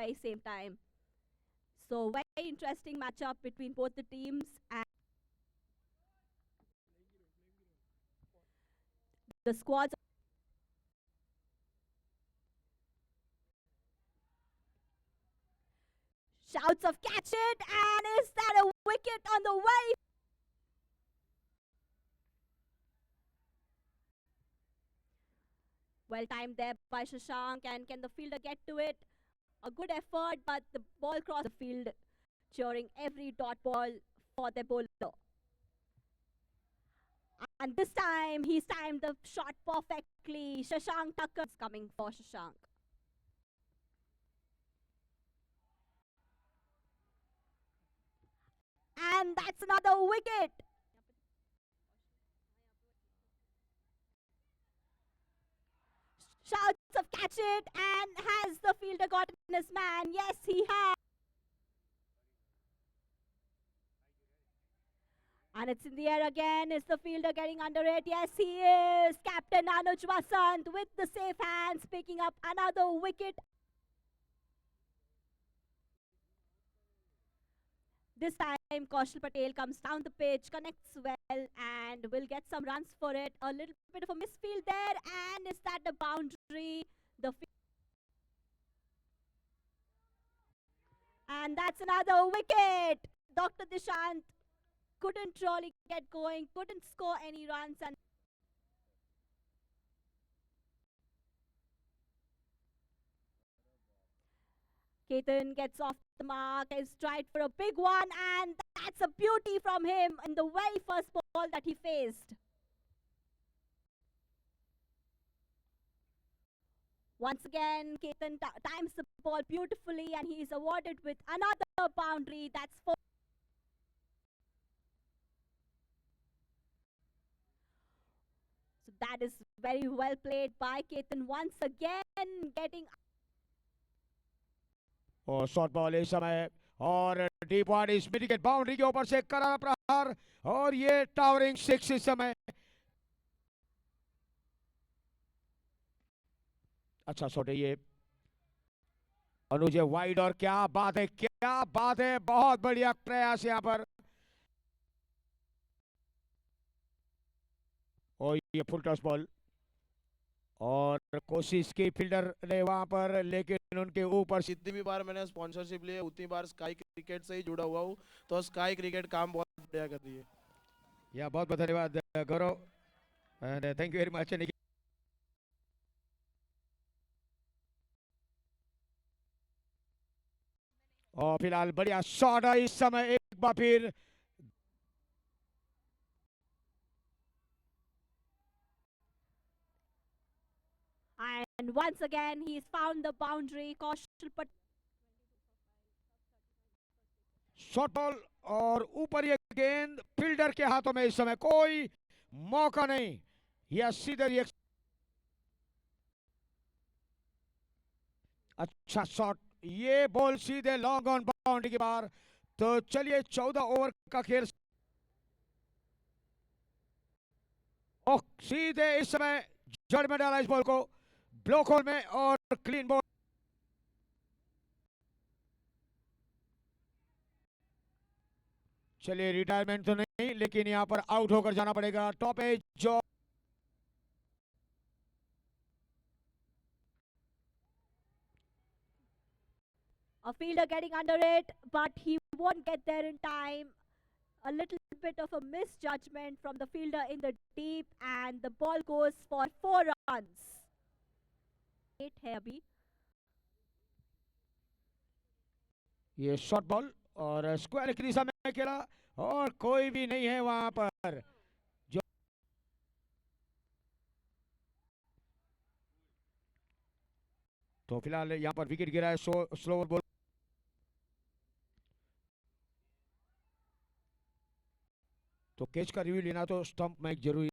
very same time. So very interesting matchup between both the teams, and the squads. Shouts of catch it, and is that a wicket on the way? Well timed there by Shashank, and can the fielder get to it? A good effort, but the ball crossed the field, cheering every dot ball for the bowler. And this time, he's timed the shot perfectly. Shashank Thakur is coming for Shashank. And that's another wicket. Shouts of catch it, and has the fielder gotten his man? Yes, he has. And it's in the air again. Is the fielder getting under it? Yes, he is. Captain Anuj Vasant with the safe hands picking up another wicket. This time, Kaushal Patel comes down the pitch, connects well, and will get some runs for it. A little bit of a misfield there, and is that the boundary? And that's another wicket. Dr. Dishant couldn't really get going, couldn't score any runs, and Ketan gets off the mark, is tried for a big one, and that's a beauty from him in the very first ball that he faced. Once again, Ketan times the ball beautifully, and he is awarded with another boundary. That's four. So that is very well played by Ketan once again, getting. और short ball इस समय और deep one इस midwicket boundary के ऊपर से करारा प्रहार और ये टावरिंग सिक्स इस समय अच्छा शॉट है ये अनुज वाइड और क्या बात है बहुत बढ़िया प्रयास यहाँ पर और ये फुल टॉस बॉल और कोशिश की फील्डर ने वहां पर लेकिन उनके ऊपर जितनी भी बार मैंने स्पॉन्सरशिप ली है उतनी बार स्काई क्रिकेट से ही जुड़ा हुआ हूँ तो स्काई क्रिकेट काम बहुत बढ़िया कर रही है या बहुत बहुत धन्यवाद Gaurav and thank you very much और फिलहाल बढ़िया शॉट है इस समय एक बार फिर And once again, he's found the boundary. Kaushal Patel. Shot ball और ऊपर ये गेंद फील्डर के हाथों में इस समय कोई मौका नहीं यह सीधे अच्छा शॉट ये बॉल सीधे लॉन्ग ऑन बाउंड्री के बाहर तो चलिए 14 ओवर का खेल और सीधे इस समय जड़ में डाला इस बॉल को ब्लॉक होल में और क्लीन बॉल चलिए रिटायरमेंट तो नहीं लेकिन यहां पर आउट होकर जाना पड़ेगा टॉप एज जो A fielder getting under it, but he won't get there in time. A little bit of a misjudgment from the fielder in the deep, and the ball goes for 4 runs. 8 है अभी. ये shot ball और square की दिशा में खेला और कोई भी नहीं है वहां पर जो तो फिलहाल यहां पर विकेट गिरा है स्लोवर बॉल तो कैच का रिव्यू लेना तो स्टंप में जरूरी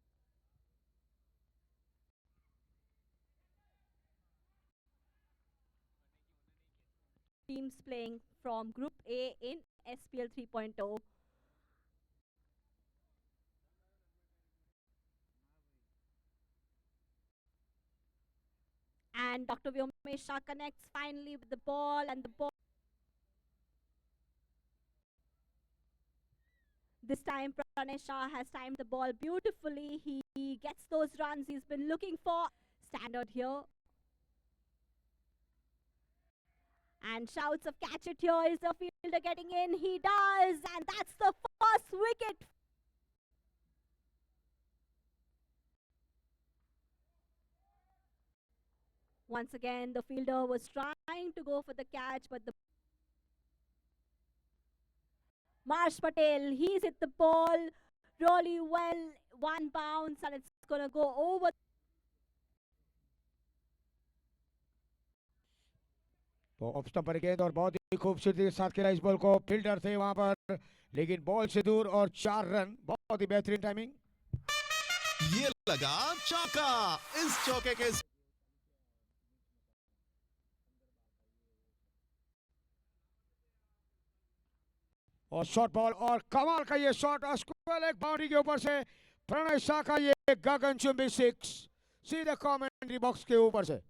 Teams playing from Group A in SPL 3.0. And And Dr. Vyomesha connects finally with the ball, and the ball. This time, Pranay Shah has timed the ball beautifully. He gets those runs he's been looking for. Standard here. And shouts of catch it here. Is the fielder getting in? He does. And that's the first wicket. Once again, the fielder was trying to go for the catch, but the Marsh Patel, he's hit the ball really well. One bounce, and it's going to go over. तो off stump पर गेंद और बहुत ही खूबसूरती के साथ खेला इस बॉल को, फील्डर थे वहां पर लेकिन बॉल से दूर और 4 रन, बहुत ही बेहतरीन टाइमिंग। ये लगा चौका। इस चौके के और शॉर्ट बॉल और कमाल का ये शॉट, स्क्वायर लेग बाउंड्री के ऊपर से प्रणय शाह का ये गगनचुंबी 6 सीधे कमेंट्री बॉक्स के ऊपर से।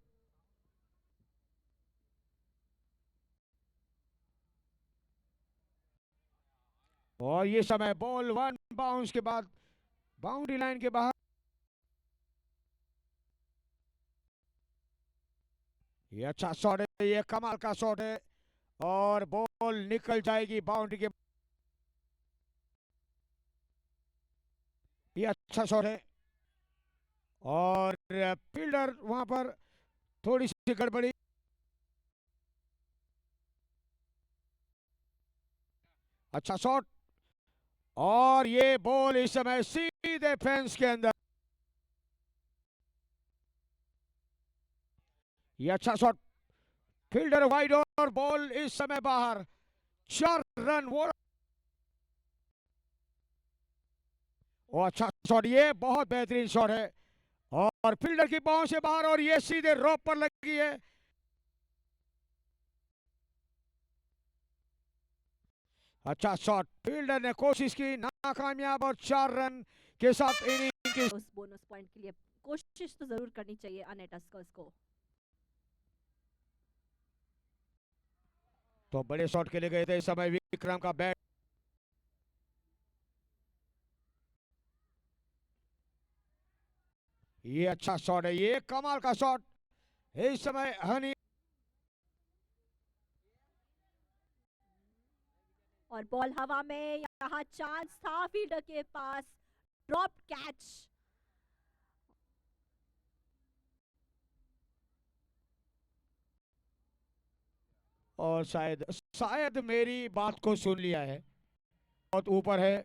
और ये समय बॉल 1 बाउंस के बाद बाउंड्री लाइन के बाहर। ये अच्छा शॉट है, ये कमाल का शॉट है और बॉल निकल जाएगी बाउंड्री के। ये अच्छा शॉट है और फील्डर वहां पर थोड़ी सी गड़बड़ी। अच्छा शॉट और ये बॉल इस समय सीधे फेंस के अंदर। ये अच्छा शॉट, फील्डर वाइड और बॉल इस समय बाहर। 4 रन। वो अच्छा शॉट, ये बहुत बेहतरीन शॉट है और फील्डर की बाहों से बाहर और ये सीधे रोप पर लगी है। अच्छा शॉट, फील्डर ने कोशिश की, नाकामयाब और 4 रन के साथ इनिंग की। उस बोनस पॉइंट के लिए कोशिश तो जरूर करनी चाहिए अनेट अस्कर्स को। तो बड़े शॉट के लिए गए थे इस समय विक्रम का बैट। ये अच्छा शॉट है, ये कमाल का शॉट इस समय हनी। और बॉल हवा में, यहाँ चांस था फील्डर के पास, ड्रॉप कैच। और शायद मेरी बात को सुन लिया है, बहुत ऊपर है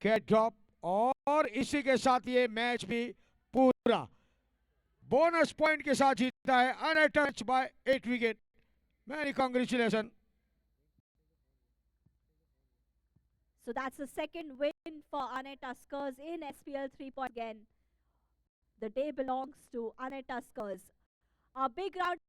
कैच ड्रॉप और इसी के साथ ये मैच भी पूरा बोनस पॉइंट के साथ जीता है untouched by 8 wicket. Many congratulation. So that's the second win for Anet Tuskers in SPL 3. Again, the day belongs to Anet Tuskers. A big round